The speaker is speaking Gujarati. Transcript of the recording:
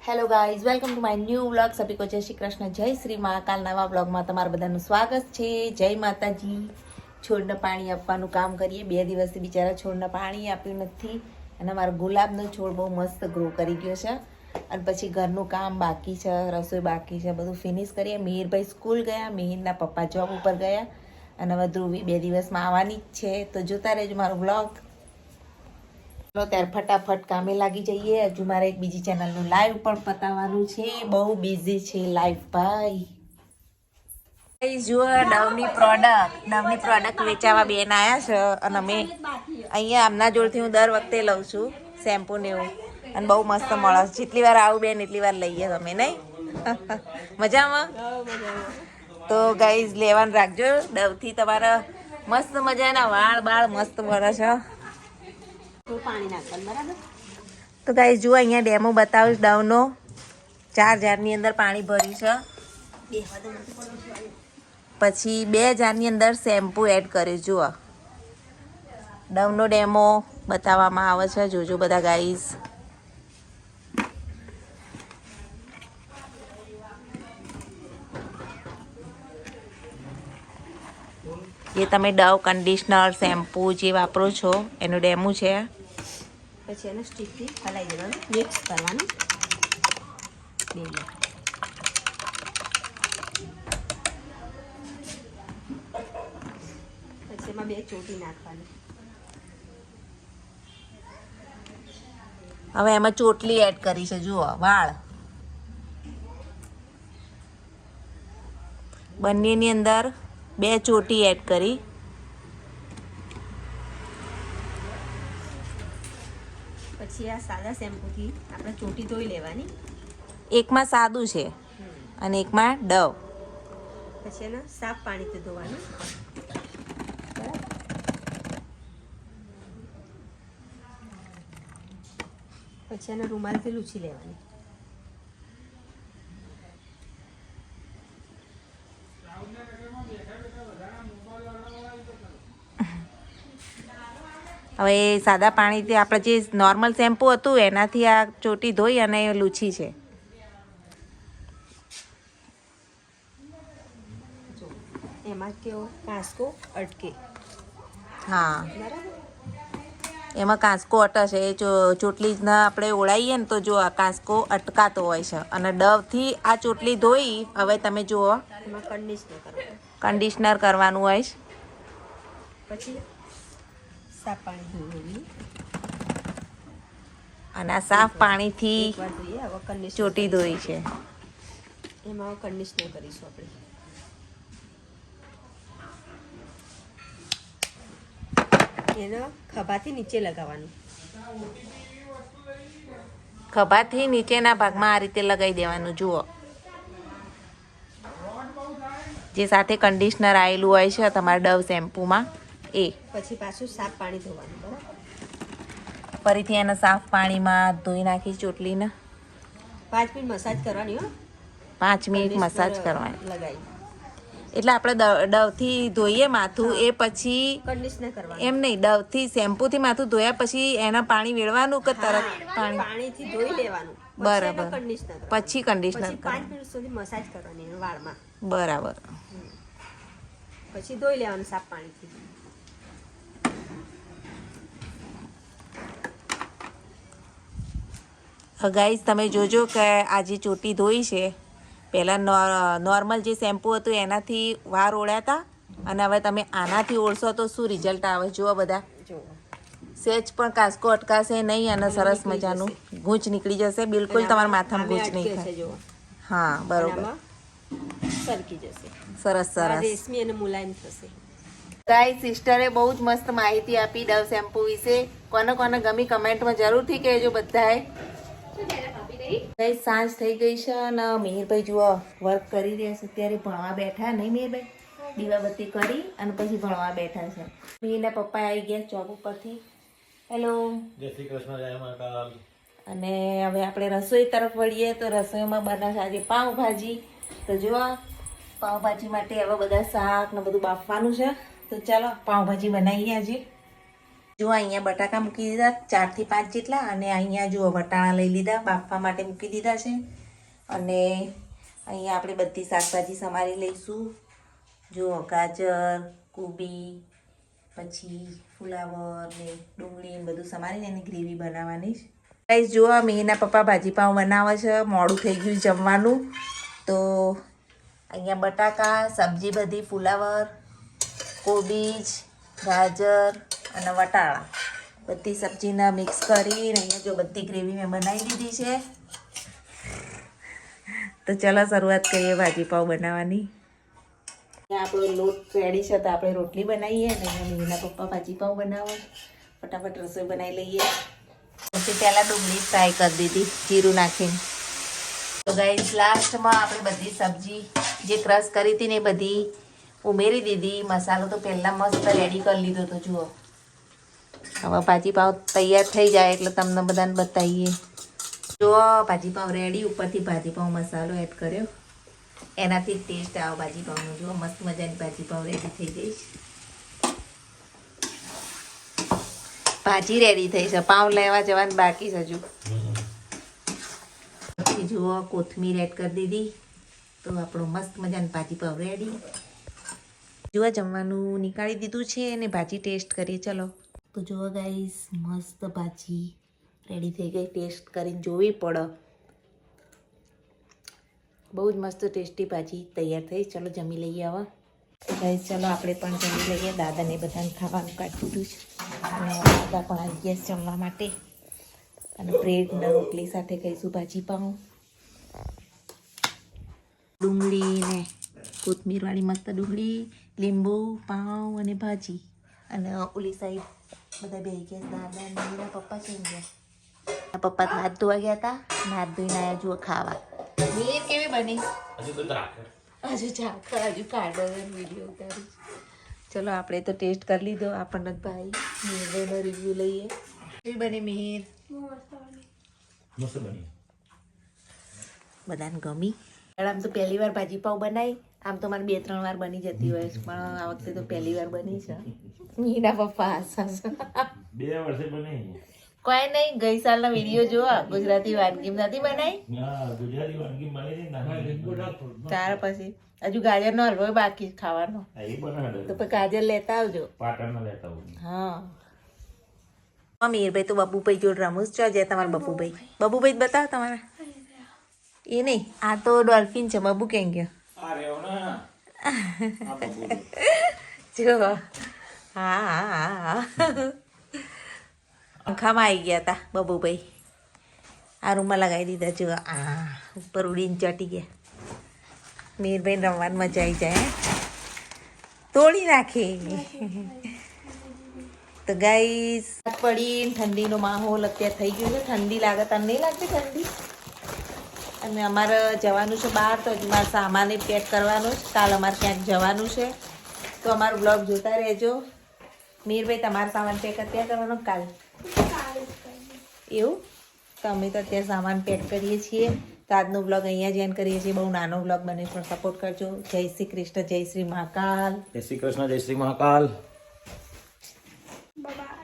Hello guys, welcome to my new vlog. સભી કો જય શ્રી કૃષ્ણ, જય શ્રી મહાકાલ. નવા વ્લોગમાં તમારું બધાનું સ્વાગત છે. જય માતાજી. છોડને પાણી આપવાનું કામ કરીએ. 2 દિવસથી બિચારા છોડને પાણી આપ્યું નથી અને મારો ગુલાબનો છોડ બહુ મસ્ત ગ્રો કરી ગયો છે. અને પછી ઘરનું કામ બાકી છે, રસોઈ બાકી છે, બધું ફિનિશ કરીએ. મિહિરભાઈ સ્કૂલ ગયા, મિહિરના પપ્પા જોબ ઉપર ગયા અને હવે ધ્રુવી 2 દિવસમાં આવવાની જ છે. તો જોતા રહેજો મારો વ્લોગ. ત્યારે ફટાફટ કામે લાગી જઈએ. હજુ મારે એક બીજી ચેનલનું લાઈવ પણ પતાવવાનું છે. બહુ બિઝી છે લાઈવ ભાઈ. જુઓ ડવની પ્રોડક્ટ વેચાવા બેન આવ્યા છે અને અમે અહીંયા આમના જોડથી હું દર વખતે લઉં છું શેમ્પુ ને એવું, અને બહુ મસ્ત મળે. જેટલી વાર આવું બેન એટલી વાર લઈએ તમે, નહીં? મજામાં? તો ગાઈઝ લેવાનું રાખજો ડવથી. તમારા મસ્ત મજાના વાળ બાળ મસ્ત મળે છે. પાણી નાખવાનું બરાબર. તો ગાઈઝ જુઓ અહીંયા ડેમો બતાવીશ ડવનો. 4 જારની અંદર પાણી ભર્યું છે. પછી 2 જારની અંદર શેમ્પુ એડ કર્યું. જુઓ ડવનો ડેમો બતાવવામાં આવે છે. જોજો બધા ગાઈઝ. જે તમે ડવ કન્ડિશનર શેમ્પુ જે વાપરો છો એનું ડેમો છે. પછી એને સ્ટીકથી હલાવી દેવાનું, મિક્સ કરવાનું. પછી એમાં 2 ચોટી નાખવાની. હવે એમાં ચોટલી એડ કરી છે. જુઓ વાળ બંનેની અંદર 2 ચોટી એડ કરી. પછી આ સાદા શેમ્પૂથી આપણે ચોટી ધોઈ લેવાની. એકમાં સાદું છે અને એકમાં ડવ. પછી એને સાફ પાણીથી ધોવાનું. પછી એને રૂમાલથી લૂછી લેવાની. હવે સાદા પાણીથી આપણે જે નોર્મલ શેમ્પુ હતું એનાથી આ ચોટી ધોઈ અને લૂછી છે. એમાં કેવો કાંસકો અટકે. હા, બરાબર. એમાં કાંસકો અટશે. એ ચોટલીના આપણે ઓળાઈએ ને તો જો આ કાંસકો અટકાતો હોય છે. અને ડવથી આ ચોટલી ધોઈ હવે તમે જુઓ એમાં કન્ડિશનર કરવાનું. કન્ડિશનર કરવાનું હોય છે. પછી સાફ પાણી ધોઈ અને આ સાફ પાણીથી એકવાર ધોઈએ. હવે કન્ડિશનર ચોટી ધોઈ છે. એમાં કન્ડિશનર કરીશું આપણે. એને ખભાથી નીચે લગાવવાનું. ખભાથી નીચેના ભાગમાં આ રીતે લગાવી દેવાનું. જુઓ જે સાથે કન્ડિશનર આવેલું હોય છે તમારા ડવ શેમ્પૂમાં એ. પછી પાછું સાફ પાણી ધોવાનું. બરાબર. ફરીથી એને સાફ પાણીમાં ધોઈ નાખી ચોટલીને. 5 મિનિટ મસાજ કરવાની. હો 5 મિનિટ મસાજ કરવાની. લગાવી એટલે આપણે ડવથી ધોઈએ માથું એ પછી કન્ડિશનર કરવાનું. એમ નહીં, ડવથી શેમ્પૂથી માથું ધોયા પછી એના પાણી વેળવાનું કે તરત પાણી? પાણીથી ધોઈ લેવાનું. બરાબર. કન્ડિશનર પછી કન્ડિશનર પછી 5 મિનિટ સુધી મસાજ કરવાની એના વાળમાં. બરાબર. પછી ધોઈ લેવાનું સાફ પાણીથી. ગાઈઝ તમે જોજો કે આ જે ચોટી ધોઈ છે પહેલાં નોર્મલ જે શેમ્પૂ હતું એનાથી વાર ઓળ્યા હતા અને હવે તમે આનાથી ઓળશો તો શું રિઝલ્ટ આવે જુઓ બધા. જો સેજ પણ કાંસકો અટકાશે નહીં અને સરસ મજાનું ગૂંચ નીકળી જશે. બિલકુલ તમારા માથામાં ગૂંચ નહીં થાય. હા બરોબર. સરકી જશે. સરસ સરસ. રેશમી અને મુલાયમ થશે. ગાઈઝ સિસ્ટરે બહુ જ મસ્ત માહિતી આપી ડવ શેમ્પૂ વિશે. કોને કોને ગમી કમેન્ટમાં જરૂરથી કહેજો બધાએ. સાંજ થઈ ગઈ છે અને મિહિરભાઈ જુઓ વર્ક કરી રહ્યા છે. અત્યારે ભણવા બેઠા નહીં મિહિરભાઈ? દીવાબત્તી કરી અને પછી ભણવા બેઠા છે. મિહિરના પપ્પા આવી ગયા જોબ ઉપરથી. હેલો, જય શ્રી કૃષ્ણ, જય મહાકાલ. અને હવે આપણે રસોઈ તરફ વળીએ. તો રસોઈમાં બનાવશે આજે પાઉંભાજી. તો જુઓ પાઉંભાજી માટે હવે બધા શાક ને બધું બાફવાનું છે. તો ચાલો પાઉંભાજી બનાવીએ આજે. જો અહીંયા બટાકા મૂકી દીધા 4 થી 5 જેટલા, અને અહીંયા જુઓ વટાણા લઈ લીધા, બાફવા માટે મૂકી દીધા છે. અને અહીંયા આપણે બધી શાકભાજી સમારી લઈશું. જુઓ ગાજર, કોબી, પછી ફુલાવર ને ડુંગળી ને બધું સમારીને એની ગ્રેવી બનાવવાની છે. ગાઈસ જુઓ મેના પપ્પા ભાજી પાઉં બનાવે છે. મોડું થઈ ગયું જમવાનું, તો અહીંયા બટાકા, સબ્જી બધી ફુલાવર, કોબીજ, ગાજર અને વટાણા બધી સબ્જીના મિક્સ કરીને અહીંયા જો બધી ગ્રેવી મેં બનાવી દીધી છે. તો ચલો શરૂઆત કરીએ ભાજી પાઉં બનાવવાની. આપણો લોટ રેડી છે, તો આપણે રોટલી બનાવીએ. અને અહીંયા મેના પપ્પા ભાજી પાઉં બનાવો. ફટાફટ રસોઈ બનાવી લઈએ. પછી પહેલાં ડુંગળી ફ્રાય કરી દીધી જીરું નાખીને. તો ગાઈસ લાસ્ટમાં આપણે બધી સબ્જી જે ક્રશ કરી હતી ને એ બધી ઉમેરી દીધી. મસાલો તો પહેલાં મસ્ત રેડી કરી લીધો તો જુઓ. હવે ભાજી પાઉં તૈયાર થઈ જાય એટલે તમને બધાને બતાવીએ. જુઓ ભાજી પાઉં રેડી. ઉપરથી ભાજી પાઉં મસાલો એડ કર્યો, એનાથી જ ટેસ્ટ આવે ભાજી પાઉંનો. જુઓ મસ્ત મજાની ભાજી પાઉં રેડી થઈ ગઈ છે. ભાજી રેડી થઈ છે, પાઉં લેવા જવાનું બાકી છે હજુ. પછી જુઓ કોથમીર એડ કરી દીધી, તો આપણો મસ્ત મજાની ભાજી પાઉં રેડી. જુઓ જમવાનું નીકાળી દીધું છે અને ભાજી ટેસ્ટ કરીએ. ચલો તો જુઓ ગાઈસ મસ્ત ભાજી રેડી થઈ ગઈ. ટેસ્ટ કરીને જોવી પડે. બહુ જ મસ્ત ટેસ્ટી ભાજી તૈયાર થઈ. ચલો જમી લઈએ હવે. તો ગાઈસ ચલો આપણે પણ જમી લઈએ. દાદાને બધાને ખાવાનું કાઢી દીધું છે, અને દાદા પણ આવી ગયા છે જમવા માટે. અને બ્રેડ ને રોટલી સાથે ખાઈશું ભાજી પાઉં. ડુંગળી ને કોથમીરવાળી મસ્ત ડુંગળી, લીંબુ, પાઉં અને ભાજી. અને ઓલી સાઈડ બધા બેસી ગયા. દાદા ને એના પપ્પા છે ગયા. પપ્પા હાથ ધોવા ગયા હતા, હાથ ધોઈને આવ્યા જુઓ ખાવા. મીર કેવી બની? હજુ ચાખર, હજુ કાઢો વિડીયો ઉતારી. ચલો આપણે તો ટેસ્ટ કરી લીધો. આપણને ભાઈ મીરભાઈનો રિવ્યુ લઈએ. કેવી બની મીર? મસ્ત બની. બધાને ગમી. આમ તો પહેલી વાર ભાજી પાઉં બનાવી. આમ તો મને 2-3 વાર બની જતી હોય છે, પણ આ વખતે તો પહેલી વાર બની છે. મીના પપ્પા હસા 2 વર્ષે બની. કોઈ નહીં, ગઈ સાલનો વિડીયો જોવા ગુજરાતી વાનગી નથી બનાવી. હા, ગુજરાતી વાનગી બની છે. ત્યાર પછી હજુ ગાજરનો હલવો બાકી ખાવાનો, એ બનાવે તો પછી ગાજર લેતા આવજો. પાટણમાં લેતા હોય. હા મીરભાઈ તો બબુભાઈ જોડે રમૂસ છો. જે તમારા બબુભાઈ, બબુભાઈ જ બતાવો તમારા. એ નહીં, આ તો ડોલ્ફિન છે. બબુ કેમ ગયો? જો હા હા હા પંખામાં આવી ગયા હતા બબુભાઈ. આ રૂમમાં લગાવી દીધા. જો આ ઉપર ઉડીને ચોટી ગયા. મીરભાઈ રમવાની મજા આવી જાય. તોડી નાખે. તો ગાઈસ પડી ઠંડીનો માહોલ અત્યારે થઈ ગયો છે. ઠંડી લાગે, તને નહીં લાગતી ઠંડી? અને અમારે જવાનું છે બહાર, તો હજી મારે સામાન પેક કરવાનો છે. કાલ અમારે ક્યાંક જવાનું છે, તો અમારો બ્લોગ જોતા રહેજો. મીરભાઈ તમારો સામાન પેક અત્યારે કરવાનો કાલ? એવું? તો અમે તો અત્યારે સામાન પેક કરીએ છીએ. તો આજનો બ્લોગ અહીંયા જ એન્ડ કરીએ છીએ. બહુ નાનો બ્લોગ બને, પણ સપોર્ટ કરજો. જય શ્રી કૃષ્ણ, જય શ્રી મહાકાલ. જય શ્રી કૃષ્ણ, જય શ્રી મહાકાલ. બાબા.